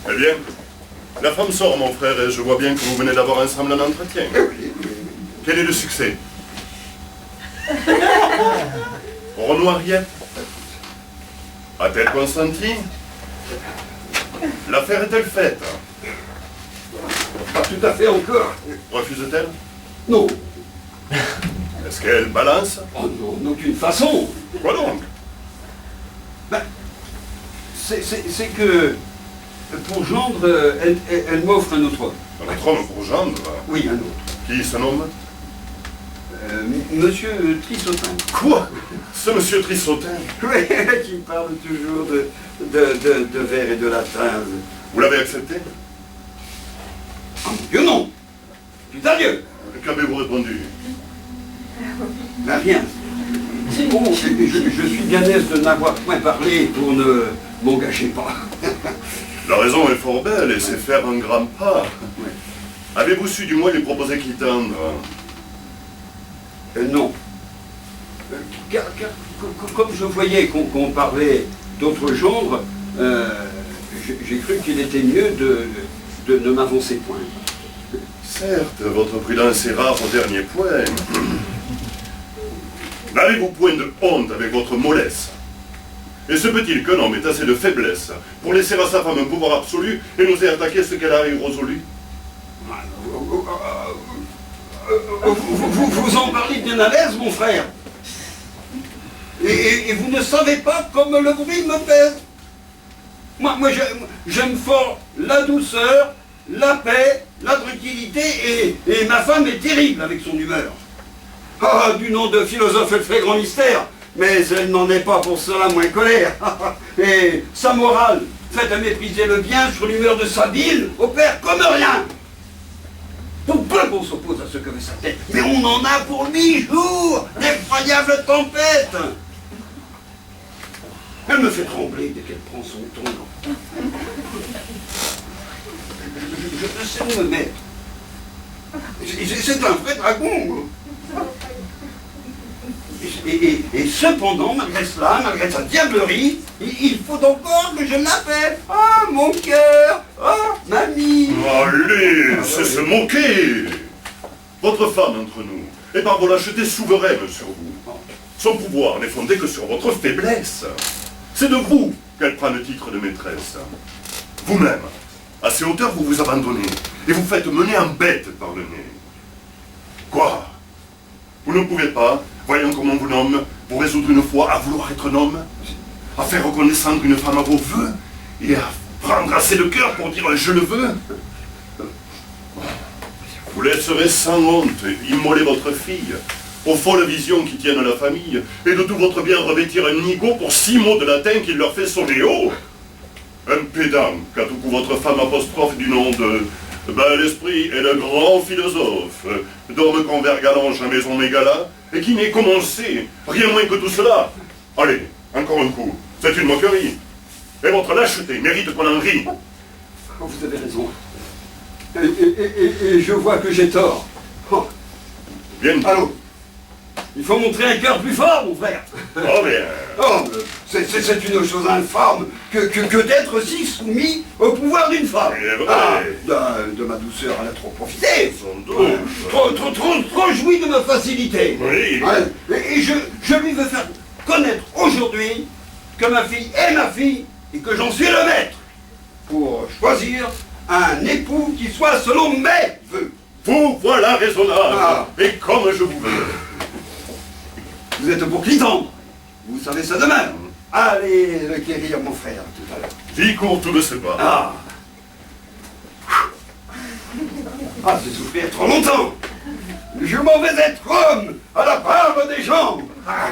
Eh bien, la femme sort, mon frère, et je vois bien que vous venez d'avoir ensemble un entretien. Quel est le succès? Renaud Henriette? A-t-elle consenti? L'affaire est-elle faite? Pas tout à fait encore. Refuse-t-elle? Non. Est-ce qu'elle balance? Oh non, d'aucune façon. Quoi donc? Ben, c'est que, pour gendre, elle m'offre un autre homme. Un autre homme pour gendre? Oui, un autre. Qui se nomme? Monsieur Trissotin. Quoi? Ce monsieur Trissotin? Oui, qui parle toujours de vers et de latin. Vous l'avez accepté? Ah mon Dieu, non! Putain Dieu! Qu'avez-vous répondu? Ben rien. Bon, je suis bien aise de n'avoir point parlé pour ne m'engager pas. La raison est fort belle et c'est faire un grand pas. Oui. Avez-vous su du moins lui proposer Clitandre? Non. Car, comme je voyais qu'on parlait d'autres gendres, j'ai cru qu'il était mieux de ne m'avancer point. Certes, votre prudence est rare au dernier point. N'avez-vous point de honte avec votre mollesse? Et se peut-il qu'un homme ait assez de faiblesse pour laisser à sa femme un pouvoir absolu et n'oser attaquer ce qu'elle a résolu? Vous en parlez bien à l'aise, mon frère. Et vous ne savez pas comme le bruit me pèse. Moi j'aime fort la douceur, la paix, la tranquillité, et ma femme est terrible avec son humeur. Ah, du nom de philosophe, elle fait grand mystère, mais elle n'en est pas pour cela moins colère. Et sa morale, faite à mépriser le bien sur l'humeur de sa bile, opère comme rien. Pour peu qu'on s'oppose à ce que veut sa tête, mais on en a pour 8 jours d'effroyables tempêtes. Elle me fait trembler dès qu'elle prend son ton. Je sais où me mettre. C'est un vrai dragon. Et cependant, malgré cela, malgré sa diablerie, il faut encore que je l'appelle. Ah, mon cœur! Ah, mamie! Allez, c'est se moquer! Votre femme entre nous est par vos lâchetés souveraine sur vous. Son pouvoir n'est fondé que sur votre faiblesse. C'est de vous qu'elle prend le titre de maîtresse. Vous-même, à ces hauteurs, vous vous abandonnez et vous faites mener en bête par le nez. Quoi? Vous ne pouvez pas, voyant comment on vous nomme, vous résoudre une fois à vouloir être un homme, à faire reconnaître une femme à vos voeux et à prendre assez de cœur pour dire « je le veux ». Vous laisserez sans honte immoler votre fille aux folles visions qui tiennent la famille et de tout votre bien revêtir un nigaud pour 6 mots de latin qui leur fait sonner haut. Un pédant, qu'à tout coup votre femme apostrophe du nom de bel esprit et de grand philosophe, d'homme converge à l'ange à maison mégala, et qui n'est commencé, rien moins que tout cela. Allez, encore un coup, c'est une moquerie. Et votre lâcheté mérite qu'on en rie. Oh, vous avez raison. Et je vois que j'ai tort. Oh. Bien. Allô? Il faut montrer un cœur plus fort, mon frère. Oh bien. Oh, c'est une chose infâme que d'être si soumis au pouvoir d'une femme. Il est vrai. Ah, de ma douceur, elle a trop profité. Sans doute. Trop joui de ma facilité. Oui. Et je lui veux faire connaître aujourd'hui que ma fille est ma fille et que j'en suis le maître pour choisir un époux qui soit selon mes vœux. Vous voilà raisonnable. Ah. Et comme je vous veux. Vous êtes pour Clitandre. Vous savez ça de même. Allez le quérir, mon frère, tout à l'heure. Vie court tout de ses pas. Ah. Ah, c'est souffrir trop longtemps. Je m'en vais être homme à la barbe des jambes. Ah.